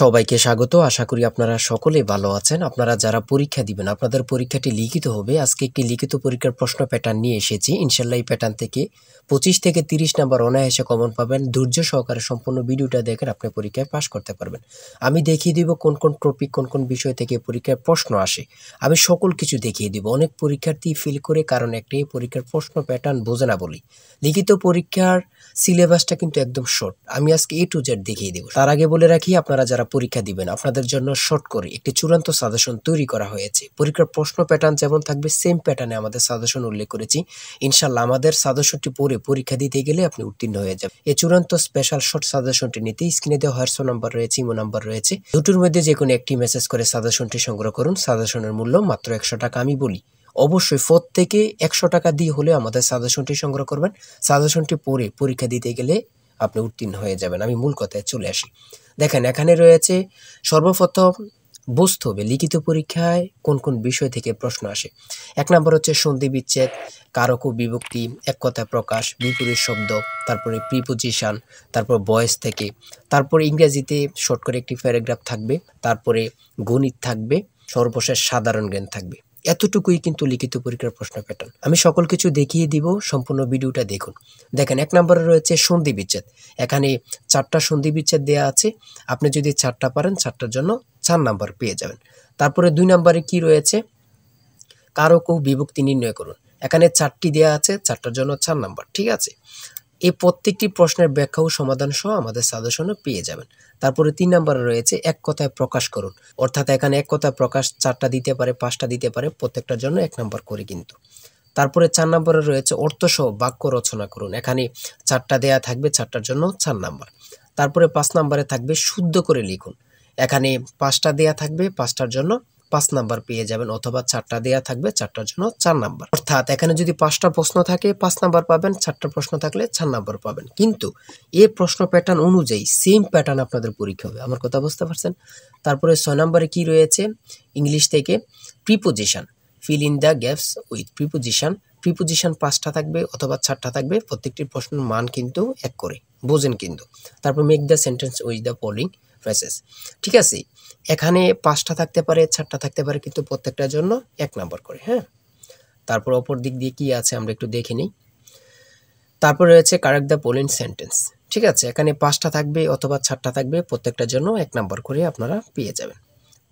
সবাইকে স্বাগত। আশা করি আপনারা সকলেই ভালো আছেন। আপনারা যারা পরীক্ষা দিবেন, আপনাদের পরীক্ষাটি লিখিত হবে। আজকে একটি লিখিত পরীক্ষার প্রশ্ন প্যাটার্ন নিয়ে এসেছি। ইনশাল্লাহ এই প্যাটার্ন থেকে 25 থেকে 30 নাম্বার অনায়াসে কমন পাবেন। ধৈর্য সহকারে সম্পূর্ণ ভিডিওটা দেখেন, আপনি পরীক্ষায় পাস করতে পারবেন। আমি দেখিয়ে দিব কোন কোন টপিক, কোন কোন বিষয় থেকে পরীক্ষায় প্রশ্ন আসে। আমি সকল কিছু দেখিয়ে দিব। অনেক পরীক্ষার্থী ফেল করে কারণ একটাই, পরীক্ষার প্রশ্ন প্যাটার্ন বোঝে না বলি। লিখিত পরীক্ষার সিলেবাসটা কিন্তু একদম শর্ট। আমি আজকে A to Z দেখিয়ে দেব। তার আগে বলে রাখি, আপনারা যারা পরীক্ষা দিবেন আপনাদের জন্য শর্ট করে একটি চূড়ান্ত সাজেশন তৈরি করা হয়েছে। পরীক্ষার প্রশ্ন প্যাটার্ন যেমন থাকবে সেম প্যাটার্নে আমাদের সাজেশন উল্লেখ করেছি। ইনশাল্লাহ আমাদের সাজেশনটি পড়ে পরীক্ষা দিতে গেলে আপনি উত্তীর্ণ হয়ে যাবেন। এই চূড়ান্ত স্পেশাল শর্ট সাজেশনটি নিতে স্ক্রিনে দেওয়া হোয়াটসঅ্যাপ নাম্বার রয়েছে, ইমো নাম্বার রয়েছে। দুটোর মধ্যে যে কোনো একটি মেসেজ করে সাজেশনটি সংগ্রহ করুন। সাজেশনের মূল্য মাত্র 100 টাকা। আমি বলি অবশ্যই প্রত্যেকে 100 টাকা দিয়ে হলে আমাদের সাজেশনটি সংগ্রহ করবেন। সাজেশনটি পড়ে পরীক্ষা দিতে গেলে আপনি উত্তীর্ণ হয়ে যাবেন। আমি মূল কথায় চলে আসি। দেখেন, এখানে রয়েছে সর্বপ্রথম বুঝতে হবে লিখিত পরীক্ষায় কোন কোন বিষয় থেকে প্রশ্ন আসে। 1 নম্বর হচ্ছে সন্ধি বিচ্ছেদ, কারক ও বিভক্তি, এক কথায় প্রকাশ, বিপরীত শব্দ, তারপরে প্রিপোজিশন, তারপর ভয়েস থেকে, তারপরে ইংরেজিতে শর্ট করে একটি প্যারাগ্রাফ থাকবে, তারপরে গণিত থাকবে, সর্বশেষ সাধারণ জ্ঞান থাকবে। এতটুকুই কিন্তু লিখিত পরীক্ষার প্রশ্ন প্যাটার্ন। আমি সকল কিছু দেখিয়ে দিব, সম্পূর্ণ ভিডিওটা দেখুন। দেখেন, 1 নম্বরে রয়েছে সন্ধি বিচ্ছেদ। এখানে 4টা সন্ধি বিচ্ছেদ দেওয়া আছে। আপনি যদি 4টা পারেন 4টার জন্য 4 নাম্বার পেয়ে যাবেন। তারপরে 2 নম্বরে কি রয়েছে, কারক ও বিভক্তি নির্ণয় করুন। এখানে 4টি দেওয়া আছে, 4টার জন্য 4 নাম্বার। ঠিক আছে, এই প্রত্যেকটি প্রশ্নের ব্যাখ্যা ও সমাধান সহ আমাদের সাজেশনে পেয়ে যাবেন। তারপরে 3 নম্বরে রয়েছে এক কথায় প্রকাশ করুন। অর্থাৎ এখানে এক কথায় প্রকাশ 4টা দিতে পারে, 5টা দিতে পারে, প্রত্যেকটার জন্য 1 নাম্বার করে কিন্তু। তারপরে 4 নম্বরে রয়েছে অর্থসহ বাক্য রচনা করুন। এখানে 4টা দেয়া থাকবে, 4টার জন্য 4 নাম্বার। তারপরে 5 নম্বরে থাকবে শুদ্ধ করে লিখুন। এখানে 5টা দেয়া থাকবে, 5টার জন্য 5 নাম্বার পেয়ে যাবেন, অথবা 4টা দেয়া থাকবে, 4টার জন্য 4 নাম্বার। অর্থাৎ এখানে যদি 5টা প্রশ্ন থাকে 5 নাম্বার পাবেন, 4টা প্রশ্ন থাকলে 4 নাম্বার পাবেন। কিন্তু এই প্রশ্ন প্যাটার্ন অনুযায়ী সেম প্যাটার্ন আপনাদের পরীক্ষা হবে। আমার কথা বুঝতে পারছেন? তারপরে 6 নম্বরে কি রয়েছে, ইংলিশ থেকে preposition, fill in the gaps with preposition. Preposition 5টা থাকবে অথবা 4টা থাকবে, প্রত্যেকটি প্রশ্নের মান কিন্তু 1 করে, বোঝেন কিন্তু। তারপর make the sentence with the following phrases. ঠিক আছে, এখানে 5টা থাকতে পারে, 4টা থাকতে পারে, কিন্তু প্রত্যেকটার জন্য 1 নাম্বার করে। হ্যাঁ, তারপর অপর দিক দিয়ে কি আছে আমরা একটু দেখে নিই। তারপর রয়েছে কারেক্ট দ্য ফলোইং সেন্টেন্স। ঠিক আছে, এখানে 5টা থাকবে অথবা 4টা থাকবে, প্রত্যেকটার জন্য 1 নাম্বার করে আপনারা পেয়ে যাবেন।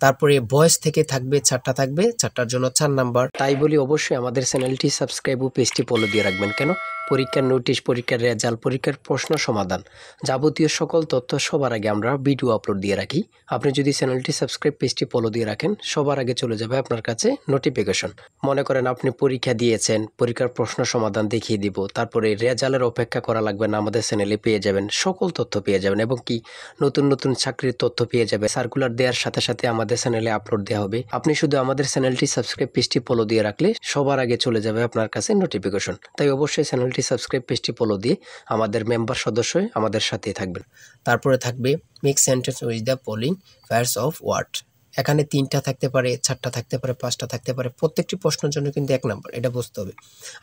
তারপরে ভয়েস থেকে থাকবে 4টা থাকবে, 4টার জন্য 4 নাম্বার। তাই বলি অবশ্যই আমাদের চ্যানেলটি সাবস্ক্রাইব ও পেজটি ফলো দিয়ে রাখবেন। কেন? পরীক্ষার নোটিশ, পরীক্ষার রেজাল্ট, পরীক্ষার প্রশ্ন সমাধান, যাবতীয় সকল তথ্য সবার আগে আমরা ভিডিও আপলোড দিয়ে রাখি। আপনি যদি চ্যানেলটি সাবস্ক্রাইব, পেজটি ফলো দিয়ে রাখেন, সবার আগে চলে যাবে আপনার কাছে নোটিফিকেশন। মনে করেন আপনি পরীক্ষা দিয়েছেন, পরীক্ষার প্রশ্ন সমাধান দেখিয়ে দিব, তারপরে রেজাল্টের অপেক্ষা করা লাগবে না, আমাদের চ্যানেলে পেয়ে যাবেন, সকল তথ্য পেয়ে যাবেন, এবং কি নতুন নতুন চাকরির তথ্য পেয়ে যাবে। সার্কুলার দেওয়ার সাথে সাথে আমাদের চ্যানেলে আপলোড দেওয়া হবে। আপনি শুধু আমাদের চ্যানেলটি সাবস্ক্রাইব, পেজটি ফলো দিয়ে রাখলে সবার আগে চলে যাবে আপনার কাছে নোটিফিকেশন। তাই অবশ্যই চ্যানেলটি সাবস্ক্রাইব, পেজটি ফলো দিয়ে আমাদের মেম্বার সদস্য হয়ে আমাদের সাথেই থাকবেন। তারপরে থাকবে make sentence with the following pairs of word. এখানে 3টা থাকতে পারে, 4টা থাকতে পারে, 5টা থাকতে পারে, প্রত্যেকটি প্রশ্নের জন্য কিন্তু 1 নাম্বার। এটা বুঝতে হবে।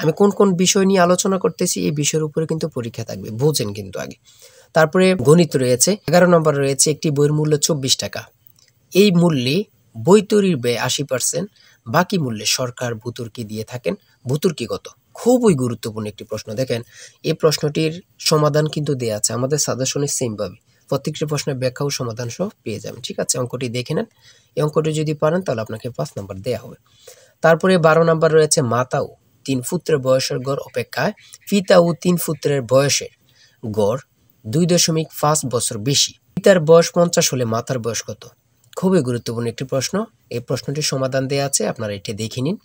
আমি কোন কোন বিষয় নিয়ে আলোচনা করতেছি, এই বিষয়ের উপরে কিন্তু পরীক্ষা থাকবে, বোঝেন কিন্তু আগে। তারপরে গণিত রয়েছে, 11 নম্বর রয়েছে একটি বইয়ের মূল্য 24 টাকা। এই মূল্যে বই তৈরির ব্যয় 80%, বাকি মূল্যে সরকার ভর্তুকি দিয়ে থাকেন। ভর্তুকি কত? খুবই গুরুত্বপূর্ণ একটি প্রশ্ন। দেখেন, এই প্রশ্নটির সমাধান কিন্তু দেওয়া আছে আমাদের সাজেশনে সেম ভাবে। প্রত্যেকটি প্রশ্নের ব্যাখ্যা ও সমাধান সহ পেয়ে যাবেন। ঠিক আছে, অঙ্কটি দেখে নেন। এই অঙ্কটি যদি পারেন তাহলে আপনাকে 5 নাম্বার দেওয়া হবে। তারপরে 12 নাম্বার রয়েছে মাতা ও 3 পুত্রের বয়সের গড় অপেক্ষায় পিতা ও 3 পুত্রের বয়সের গড় 2.5 বছর বেশি। পিতার বয়স 50 হলে মাতার বয়স কত? খুবই গুরুত্বপূর্ণ একটি প্রশ্ন। এই প্রশ্নটির সমাধান দেওয়া আছে, আপনারা এটি দেখে নিন।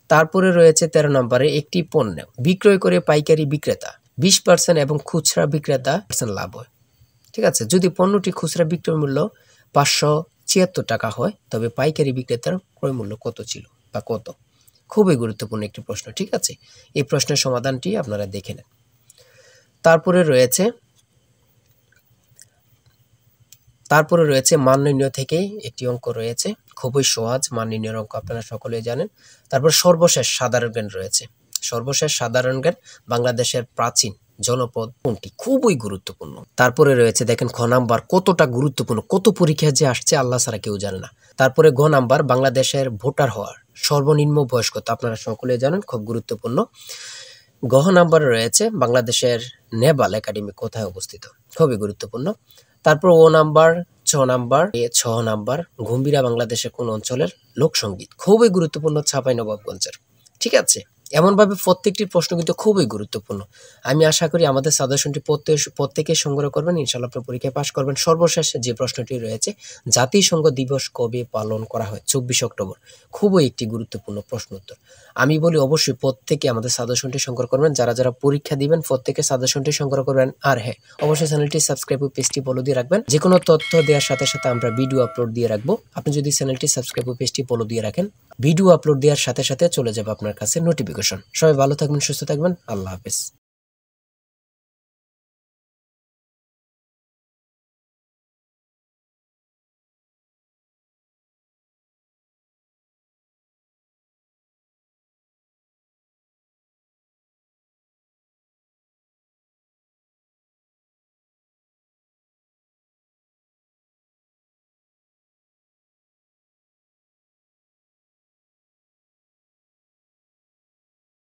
তারপরে রয়েছে 13 নম্বরে একটি পণ্য বিক্রয় করে পাইকারি বিক্রেতা 20% এবং খুচরা বিক্রেতা লাভ হয়। ঠিক আছে, যদি পণ্যটি খুচরা বিক্রয় মূল্য 576 টাকা হয়, তবে পাইকারি বিক্রেতার ক্রয় মূল্য কত ছিল বা কত? খুবই গুরুত্বপূর্ণ একটি প্রশ্ন। ঠিক আছে, এই প্রশ্নের সমাধানটি আপনারা দেখে নেন। তারপরে রয়েছে মান নির্ণয় থেকে একটি অঙ্ক রয়েছে, খুবই সহজ মান নির্ণয়ের অঙ্ক, আপনারা সকলেই জানেন। তারপর সর্বশেষ সাধারণ জ্ঞান রয়েছে। সর্বশেষ সাধারণ জ্ঞান বাংলাদেশের প্রাচীন জনপদ কোনটি? খুবই গুরুত্বপূর্ণ। তারপরে রয়েছে দেখেন খ নাম্বার, কতটা গুরুত্বপূর্ণ, কত পরীক্ষা যে আসছে আল্লাহ ছাড়া কেউ জানে না। তারপরে গ নাম্বার, বাংলাদেশের ভোটার হওয়ার সর্বনিম্ন বয়স কত? আপনারা সকলে জানেন, খুব গুরুত্বপূর্ণ। গ নাম্বারে রয়েছে বাংলাদেশের নেভাল একাডেমি কোথায় অবস্থিত? খুবই গুরুত্বপূর্ণ। তারপর ও নাম্বার, ছ নাম্বার গম্ভীরা বাংলাদেশের কোন অঞ্চলের লোকসঙ্গীত? খুবই গুরুত্বপূর্ণ, চাঁপাইনবাবগঞ্জের। ঠিক আছে, এমনভাবে প্রত্যেকটি প্রশ্ন কিন্তু খুবই গুরুত্বপূর্ণ। আমি আশা করি আমাদের সাজেশনটি প্রত্যেকে সংগ্রহ করবেন, ইনশাআল্লাহ আপনি পরীক্ষায় পাশ করবেন। সর্বশেষ যে প্রশ্নটি রয়েছে, জাতিসংঘ দিবস কবে পালন করা হয়? 24 অক্টোবর। খুবই একটি গুরুত্বপূর্ণ প্রশ্ন উত্তর। আমি বলি অবশ্যই প্রত্যেকে আমাদের সাজেশনটি সংগ্রহ করবেন। যারা যারা পরীক্ষা দিবেন প্রত্যেকে সাজেশনটি সংগ্রহ করবেন। আর হ্যাঁ, অবশ্যই চ্যানেলটি সাবস্ক্রাইব ও পেজটি ফলো দিয়ে রাখবেন। যে কোনো তথ্য দেওয়ার সাথে সাথে আমরা ভিডিও আপলোড দিয়ে রাখবো। আপনি যদি চ্যানেলটি সাবস্ক্রাইব ও পেজটি ফলো দিয়ে রাখেন, ভিডিও আপলোড দেওয়ার সাথে সাথে চলে যাবে আপনার কাছে নোটিফিকেশন। সবাই ভালো থাকবেন, সুস্থ থাকবেন। আল্লাহ হাফেজ।